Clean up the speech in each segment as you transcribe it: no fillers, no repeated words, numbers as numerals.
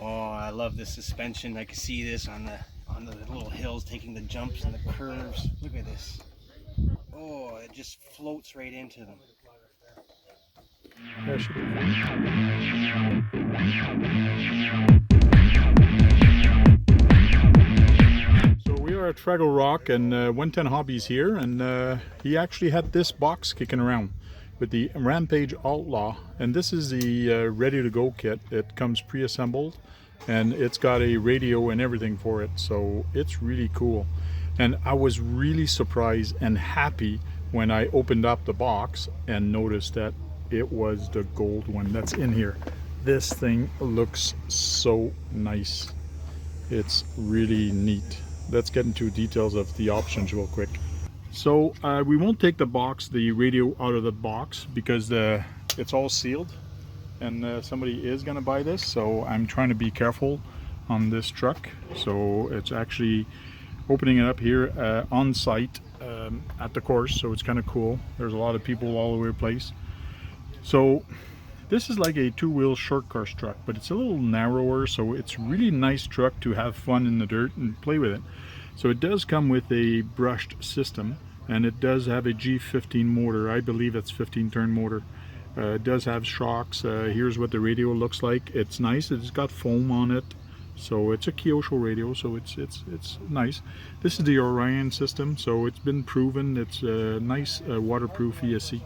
Oh, I love this suspension. I can see this on the little hills, taking the jumps and the curves. Look at this. Oh, it just floats right into them. There should be. So we are at Fraggle Rock and 110 Hobbies here, and he actually had this box kicking around with the Rampage Outlaw, and this is the ready to go kit. It comes pre-assembled and it's got a radio and everything for it, so it's really cool. And I was really surprised and happy when I opened up the box and noticed that it was the gold one that's in here. This thing looks so nice. It's really neat. Let's get into details of the options real quick. So we won't take the radio out of the box because it's all sealed, and somebody is going to buy this, so I'm trying to be careful on this truck. So it's actually opening it up here on site at the course, so it's kind of cool. There's a lot of people all over the place. So this is like a two-wheel short course truck, but it's a little narrower, so it's really nice truck to have fun in the dirt and play with it. So it does come with a brushed system, and it does have a G15 motor. I believe it's 15-turn motor. It does have shocks. Here's what the radio looks like. It's nice. It's got foam on it, so it's a Kyosho radio, so it's nice. This is the Orion System, so it's been proven. It's a nice waterproof ESC.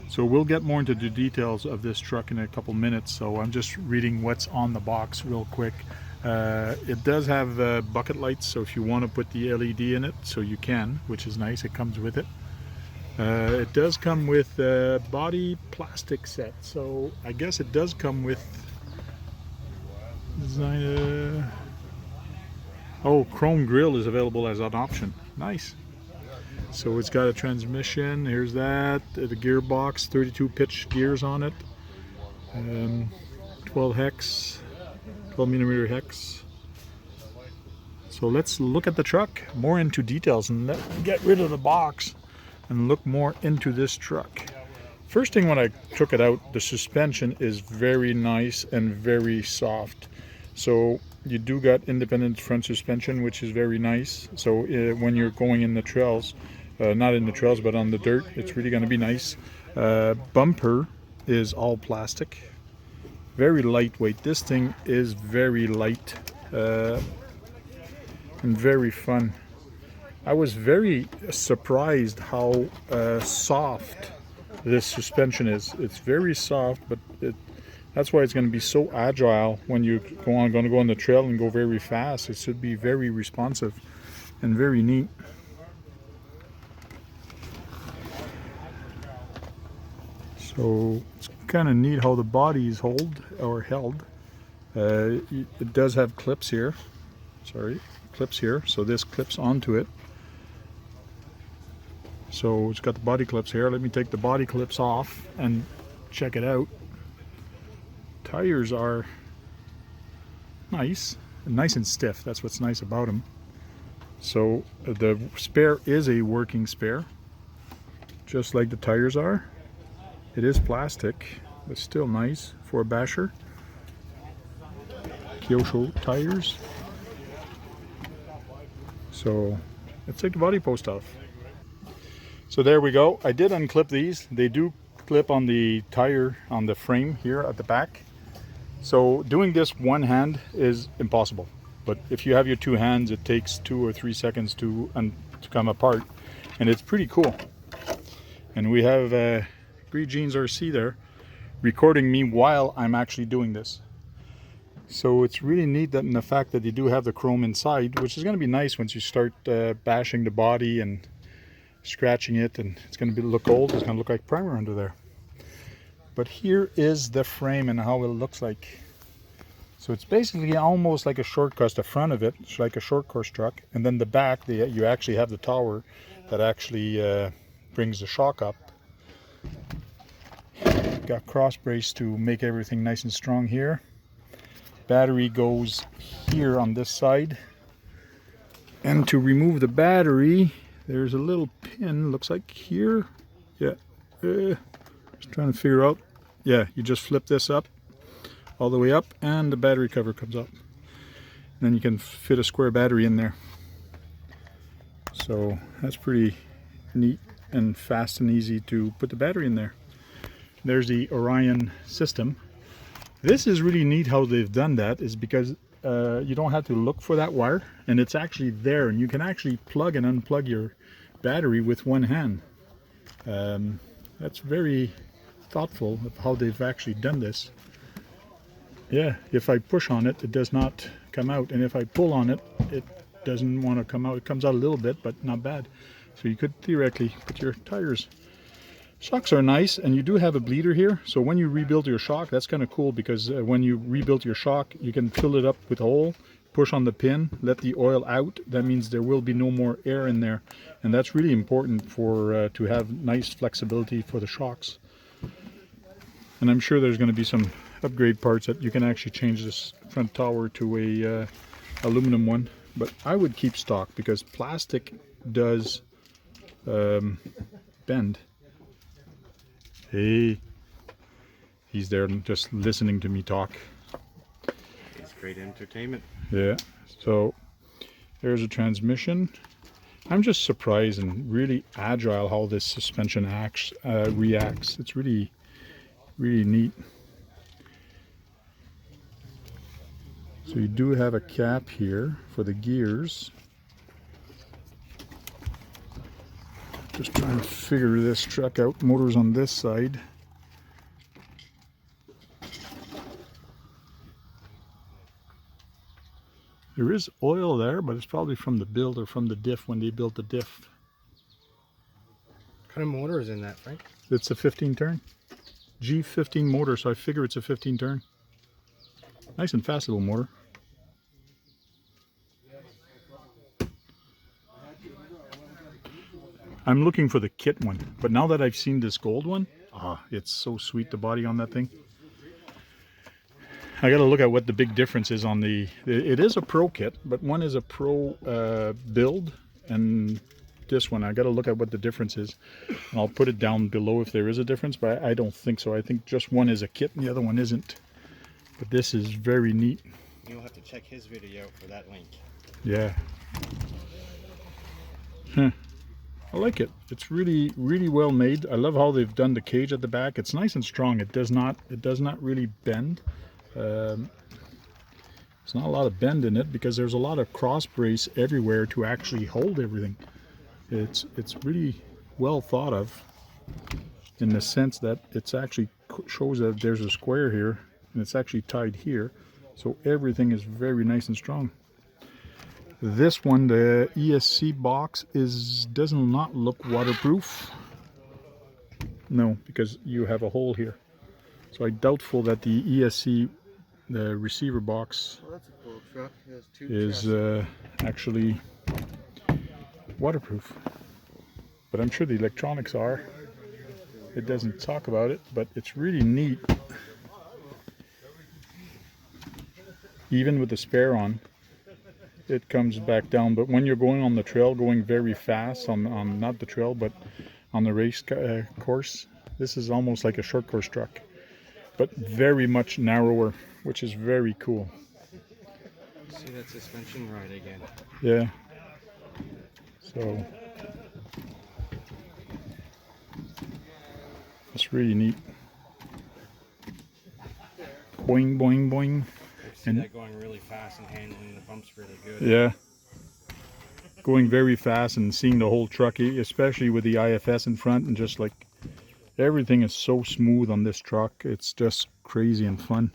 So we'll get more into the details of this truck in a couple minutes, so I'm just reading what's on the box real quick. It does have bucket lights, so if you want to put the LED in it, so you can, which is nice. It comes with it. It does come with a body plastic set, so I guess it does come with design. Oh, chrome grille is available as an option. Nice. So it's got a transmission. Here's that. The gearbox, 32 pitch gears on it. 12 millimeter hex. So let's look at the truck more into details and get rid of the box and look more into this truck. First thing, when I took it out, the suspension is very nice and very soft. So you do got independent front suspension, which is very nice. So when you're going in the trails, not in the trails but on the dirt, it's really going to be nice. Bumper is all plastic, very lightweight. This thing is very light and very fun. I was very surprised how soft this suspension is. It's very soft, but that's why it's going to be so agile when you're going to go on the trail and go very fast. It should be very responsive and very neat. So it's kind of neat how the body is held. It does have clips here. Clips here. So this clips onto it. So it's got the body clips here. Let me take the body clips off and check it out. Tires are nice and stiff. That's what's nice about them. So the spare is a working spare, just like the tires are. It is plastic, but still nice for a basher. Kyosho tires. So let's take the body post off. So there we go. I did unclip these. They do clip on the tire, on the frame here at the back. So doing this one hand is impossible. But if you have your two hands, it takes 2 or 3 seconds to come apart. And it's pretty cool. And we have Green Jeans RC there recording me while I'm actually doing this. So it's really neat that in the fact that you do have the chrome inside, which is going to be nice once you start bashing the body and scratching it, and it's going to look old. It's going to look like primer under there. But here is the frame and how it looks like. So it's basically almost like a short course. The front of it, it's like a short course truck, and then the back, you actually have the tower that actually brings the shock up. Got cross brace to make everything nice and strong here. Battery goes here on this side, and to remove the battery, there's a little pin, looks like here. Yeah, just trying to figure out. Yeah, you just flip this up, all the way up, and the battery cover comes up. And then you can fit a square battery in there. So that's pretty neat and fast and easy to put the battery in there. There's the Orion System. This is really neat how they've done that, is because you don't have to look for that wire, and it's actually there, and you can actually plug and unplug your battery with one hand. That's very thoughtful of how they've actually done this. Yeah, if I push on it, it does not come out, and if I pull on it, it doesn't want to come out. It comes out a little bit, but not bad. So you could theoretically put your tires. Shocks are nice, and you do have a bleeder here, so when you rebuild your shock, that's kind of cool, because when you rebuild your shock, you can fill it up with a hole, push on the pin, let the oil out. That means there will be no more air in there, and that's really important for to have nice flexibility for the shocks. And I'm sure there's going to be some upgrade parts that you can actually change this front tower to a aluminum one, but I would keep stock, because plastic does bend. Hey, he's there just listening to me talk. It's great entertainment. Yeah, so there's a transmission. I'm just surprised and really agile how this suspension reacts. It's really, really neat. So you do have a cap here for the gears. Just trying to figure this truck out. Motors on this side. There is oil there, but it's probably from the build or from the diff when they built the diff. What kind of motor is in that, Frank? It's a 15 turn. G15 motor, so I figure it's a 15 turn. Nice and fast little motor. I'm looking for the kit one, but now that I've seen this gold one, it's so sweet, the body on that thing. I got to look at what the big difference is on the... It is a Pro kit, but one is a Pro build, and this one, I got to look at what the difference is. And I'll put it down below if there is a difference, but I don't think so. I think just one is a kit and the other one isn't. But this is very neat. You'll have to check his video for that link. Yeah. Huh. I like it. It's really, really well made. I love how they've done the cage at the back. It's nice and strong. It does not really bend. There's not a lot of bend in it because there's a lot of cross brace everywhere to actually hold everything. It's really well thought of in the sense that it's actually shows that there's a square here and it's actually tied here, so everything is very nice and strong. This one, the ESC box, does not look waterproof. No, because you have a hole here. So I'm doubtful that the ESC, the receiver box, Well, that's a cool truck. It has two is actually waterproof. But I'm sure the electronics are. It doesn't talk about it, but it's really neat. Even with the spare on, it comes back down. But when you're going on the trail, going very fast on not the trail, but on the race course, this is almost like a short course truck, but very much narrower, which is very cool. See that suspension ride again. Yeah. So that's really neat. Boing, boing, boing. I see that going really fast and handling the bumps really good. Yeah. Going very fast and seeing the whole truck, especially with the IFS in front, and just like everything is so smooth on this truck. It's just crazy and fun.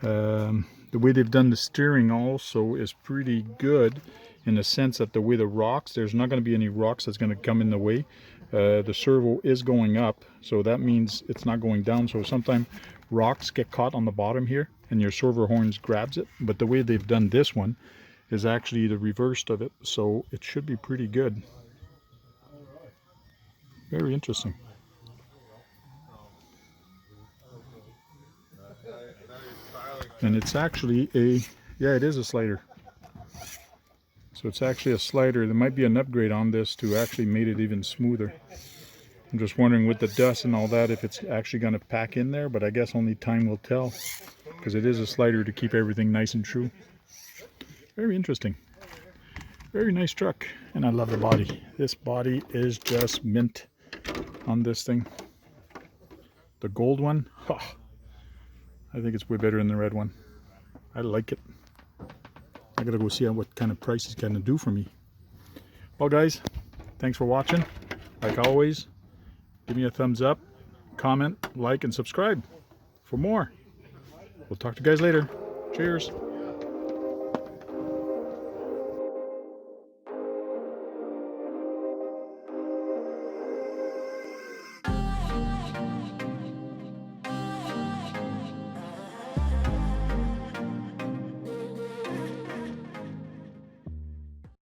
The way they've done the steering also is pretty good in the sense that the way the rocks, there's not going to be any rocks that's going to come in the way. The servo is going up, so that means it's not going down. So sometimes rocks get caught on the bottom here and your servo horns grabs it. But the way they've done this one is actually the reverse of it, so it should be pretty good. Very interesting. And it's actually it is a slider. So it's actually a slider. There might be an upgrade on this to actually make it even smoother. I'm just wondering with the dust and all that if it's actually going to pack in there, but I guess only time will tell. because it is a slider to keep everything nice and true. Very interesting. Very nice truck, and I love the body. This body is just mint on this thing. The gold one, I think it's way better than the red one. I like it. I gotta go see what kind of price he's gonna do for me. Well guys, thanks for watching. Like always, give me a thumbs up, comment, like, and subscribe for more. We'll talk to you guys later. Cheers.